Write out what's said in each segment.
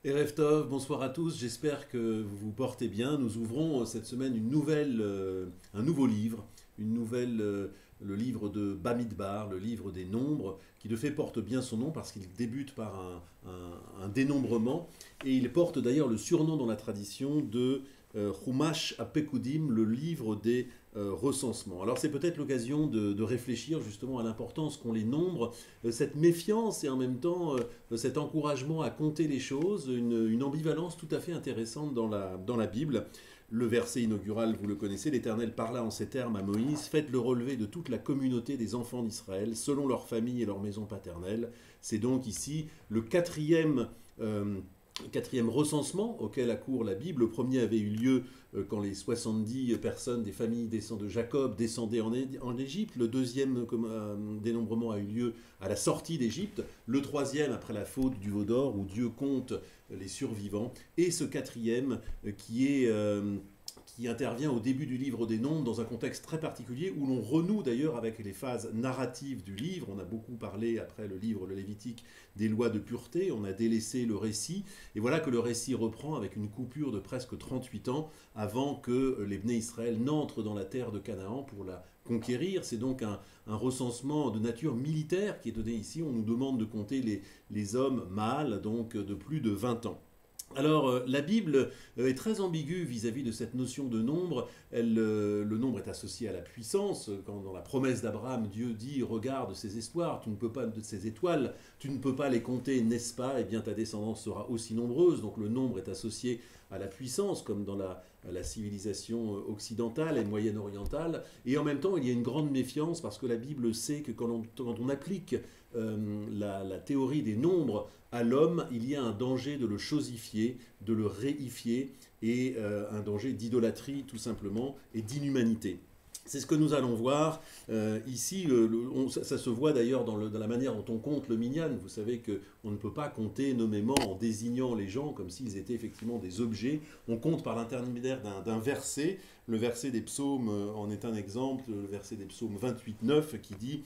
Erev Tov, bonsoir à tous, j'espère que vous vous portez bien. Nous ouvrons cette semaine un nouveau livre, le livre de Bamidbar, le livre des nombres, qui de fait porte bien son nom parce qu'il débute par un dénombrement et il porte d'ailleurs le surnom dans la tradition de Chumash Apekudim, le livre des recensements. Alors c'est peut-être l'occasion de réfléchir justement à l'importance qu'ont les nombres, cette méfiance et en même temps cet encouragement à compter les choses, une ambivalence tout à fait intéressante dans la Bible. Le verset inaugural, vous le connaissez, l'Éternel parla en ces termes à Moïse, faites le relevé de toute la communauté des enfants d'Israël, selon leur famille et leur maison paternelle. C'est donc ici le quatrième recensement auquel accourt la Bible. Le premier avait eu lieu quand les 70 personnes des familles de Jacob descendaient en Égypte. Le deuxième dénombrement a eu lieu à la sortie d'Égypte. Le troisième après la faute du veau d'or où Dieu compte les survivants. Et ce quatrième qui intervient au début du livre des Nombres dans un contexte très particulier où l'on renoue d'ailleurs avec les phases narratives du livre. On a beaucoup parlé après le livre le Lévitique des lois de pureté, on a délaissé le récit et voilà que le récit reprend avec une coupure de presque 38 ans avant que les Bnei Israël n'entrent dans la terre de Canaan pour la conquérir. C'est donc un recensement de nature militaire qui est donné ici. On nous demande de compter les hommes mâles, donc de plus de 20 ans. Alors, la Bible est très ambiguë vis-à-vis de cette notion de nombre. Le nombre est associé à la puissance. Quand dans la promesse d'Abraham, Dieu dit « Regarde ces histoires, ces étoiles, tu ne peux pas les compter, n'est-ce pas ? Eh bien, ta descendance sera aussi nombreuse. » Donc, le nombre est associé à la puissance, comme dans la civilisation occidentale et moyenne-orientale. Et en même temps, il y a une grande méfiance parce que la Bible sait que quand on applique la théorie des nombres à l'homme, il y a un danger de le chosifier, de le réifier, et un danger d'idolâtrie tout simplement, et d'inhumanité. C'est ce que nous allons voir ici. Ça se voit d'ailleurs dans la manière dont on compte le minyan. Vous savez qu'on ne peut pas compter nommément en désignant les gens comme s'ils étaient effectivement des objets. On compte par l'intermédiaire d'un verset. Le verset des psaumes en est un exemple, le verset des psaumes 28-9 qui dit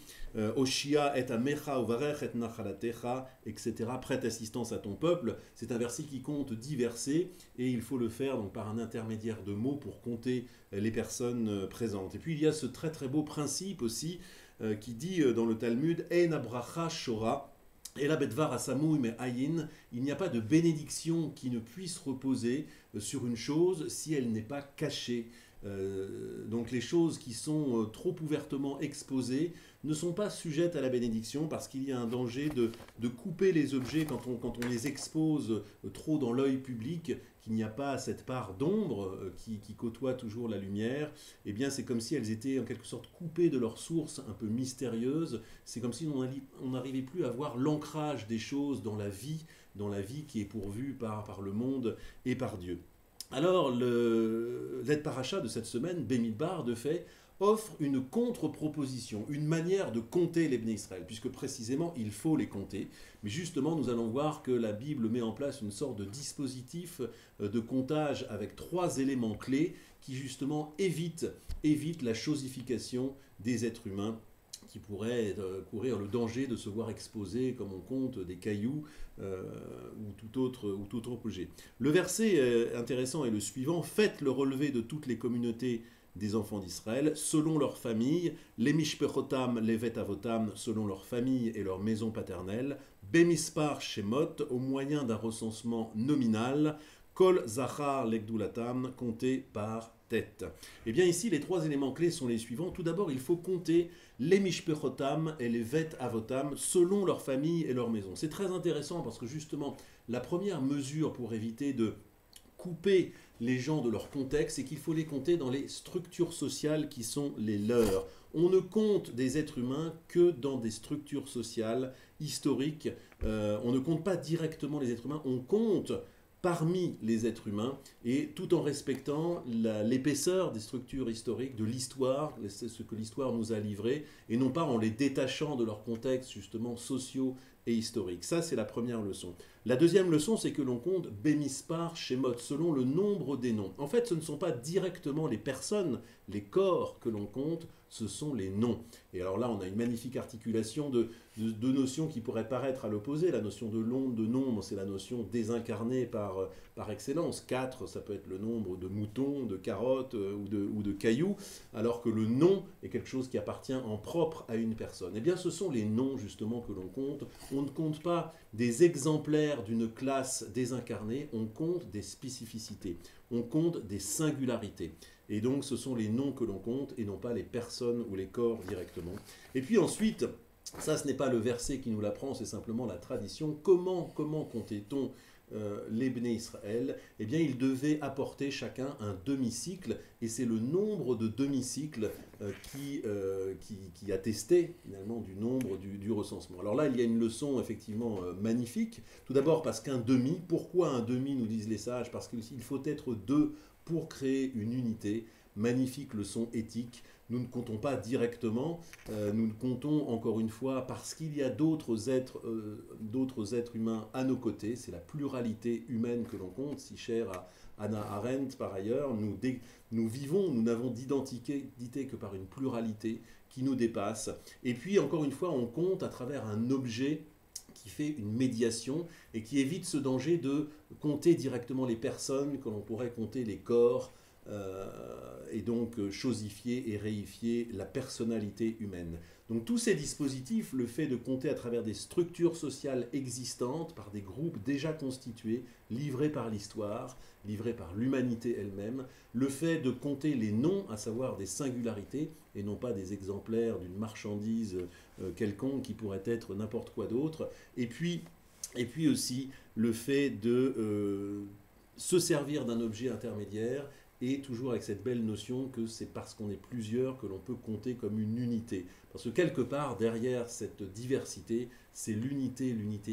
Oshia et amecha uvarech et nachalatecha, etc. Prête assistance à ton peuple. C'est un verset qui compte 10 versets et il faut le faire donc par un intermédiaire de mots pour compter les personnes présentes. Et puis il y a ce très très beau principe aussi qui dit dans le Talmud En abracha shora. Et la bedvar asamou mais ayin, il n'y a pas de bénédiction qui ne puisse reposer sur une chose si elle n'est pas cachée. Donc les choses qui sont trop ouvertement exposées ne sont pas sujettes à la bénédiction parce qu'il y a un danger de couper les objets quand on les expose trop dans l'œil public, qu'il n'y a pas cette part d'ombre qui côtoie toujours la lumière. Eh bien c'est comme si elles étaient en quelque sorte coupées de leur source un peu mystérieuse. C'est comme si on n'arrivait plus à voir l'ancrage des choses dans la vie qui est pourvue par le monde et par Dieu. Alors, l'aide paracha de cette semaine, Bamidbar, de fait, offre une contre-proposition, une manière de compter les Bnei Israël, puisque précisément, il faut les compter. Mais justement, nous allons voir que la Bible met en place une sorte de dispositif de comptage avec 3 éléments clés qui, justement, évitent la chosification des êtres humains qui pourraient courir le danger de se voir exposés, comme on compte, des cailloux ou tout autre objet. Le verset intéressant est le suivant. Faites le relevé de toutes les communautés des enfants d'Israël, selon leur famille, les mishpechotam, les vetavotam, selon leur famille et leur maison paternelle, bemispar shemot, au moyen d'un recensement nominal, kol zachar legdulatam, compté par tête. Et bien ici, les 3 éléments clés sont les suivants. Tout d'abord, il faut compter les mishpechotam et les vet avotam selon leur famille et leur maison. C'est très intéressant parce que justement, la première mesure pour éviter de couper les gens de leur contexte, c'est qu'il faut les compter dans les structures sociales qui sont les leurs. On ne compte des êtres humains que dans des structures sociales historiques. On ne compte pas directement les êtres humains, on compte parmi les êtres humains, et tout en respectant l'épaisseur des structures historiques, de l'histoire, ce que l'histoire nous a livré, et non pas en les détachant de leur contexte justement sociaux et historiques. Ça, c'est la première leçon. La deuxième leçon, c'est que l'on compte Bémispar Shemot, selon le nombre des noms. En fait, ce ne sont pas directement les personnes, les corps que l'on compte, ce sont les noms. Et alors là, on a une magnifique articulation de notions qui pourraient paraître à l'opposé. La notion de nombre, c'est la notion désincarnée par excellence. 4, ça peut être le nombre de moutons, de carottes ou de cailloux, alors que le nom est quelque chose qui appartient en propre à une personne. Eh bien, ce sont les noms, justement, que l'on compte. On ne compte pas des exemplaires d'une classe désincarnée, on compte des spécificités, on compte des singularités. Et donc, ce sont les noms que l'on compte et non pas les personnes ou les corps directement. Et puis ensuite, ça, ce n'est pas le verset qui nous l'apprend, c'est simplement la tradition. Comment comptait-on les Bnei Israël? Eh bien, ils devaient apporter chacun un demi-cycle, et c'est le nombre de demi-cycles qui attestait finalement du nombre du recensement. Alors là, il y a une leçon effectivement magnifique. Tout d'abord parce qu'un demi, pourquoi un demi, nous disent les sages? Parce qu'il faut être deux pour créer une unité. Magnifique leçon éthique. Nous ne comptons pas directement, nous le comptons encore une fois parce qu'il y a d'autres êtres humains à nos côtés. C'est la pluralité humaine que l'on compte, si chère à Hannah Arendt par ailleurs. Nous vivons, nous n'avons d'identité que par une pluralité qui nous dépasse. Et puis encore une fois, on compte à travers un objet qui fait une médiation et qui évite ce danger de compter directement les personnes, que l'on pourrait compter les corps, et donc chosifier et réifier la personnalité humaine. Donc tous ces dispositifs, le fait de compter à travers des structures sociales existantes, par des groupes déjà constitués, livrés par l'histoire, livrés par l'humanité elle-même, le fait de compter les noms, à savoir des singularités, et non pas des exemplaires d'une marchandise quelconque qui pourrait être n'importe quoi d'autre, et puis aussi le fait de se servir d'un objet intermédiaire, et toujours avec cette belle notion que c'est parce qu'on est plusieurs que l'on peut compter comme une unité. Parce que quelque part, derrière cette diversité, c'est l'unité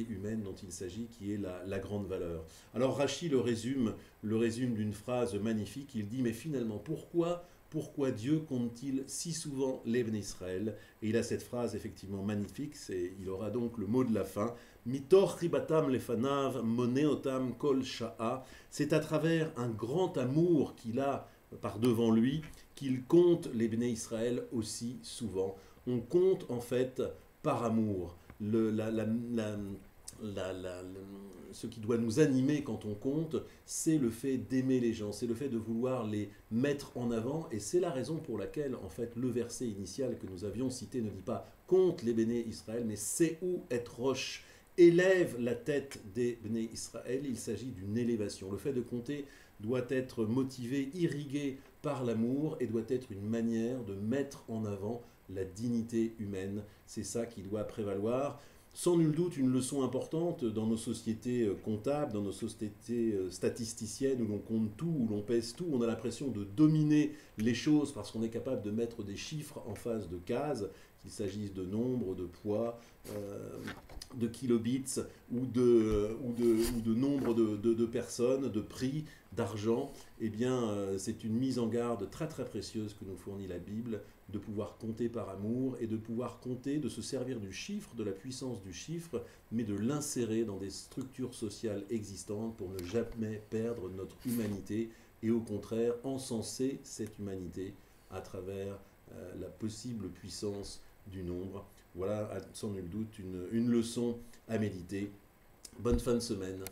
humaine dont il s'agit qui est la grande valeur. Alors Rachi le résume d'une phrase magnifique, il dit « Mais finalement, pourquoi Dieu compte-t-il si souvent les Bnei Israël ?» Et il a cette phrase effectivement magnifique, il aura donc le mot de la fin. Mitor ribatam lefanav moneotam kol sha'a. C'est à travers un grand amour qu'il a par devant lui qu'il compte les Bnei Israël aussi souvent. On compte en fait par amour. Ce qui doit nous animer quand on compte, c'est le fait d'aimer les gens, c'est le fait de vouloir les mettre en avant, et c'est la raison pour laquelle, en fait, le verset initial que nous avions cité ne dit pas « compte les Béné Israël », mais « c'est où être roche ». Élève la tête des Bnei Israël, il s'agit d'une élévation. Le fait de compter doit être motivé, irrigué par l'amour, et doit être une manière de mettre en avant la dignité humaine. C'est ça qui doit prévaloir. Sans nul doute une leçon importante dans nos sociétés comptables, dans nos sociétés statisticiennes où l'on compte tout, où l'on pèse tout. On a l'impression de dominer les choses parce qu'on est capable de mettre des chiffres en face de cases, qu'il s'agisse de nombres, de poids, de kilobits ou de nombre de personnes, de prix, d'argent. Eh bien, c'est une mise en garde très très précieuse que nous fournit la Bible, de pouvoir compter par amour et de pouvoir compter, de se servir du chiffre, de la puissance du chiffre, mais de l'insérer dans des structures sociales existantes pour ne jamais perdre notre humanité et au contraire encenser cette humanité à travers la possible puissance du nombre. Voilà sans nul doute une leçon à méditer. Bonne fin de semaine.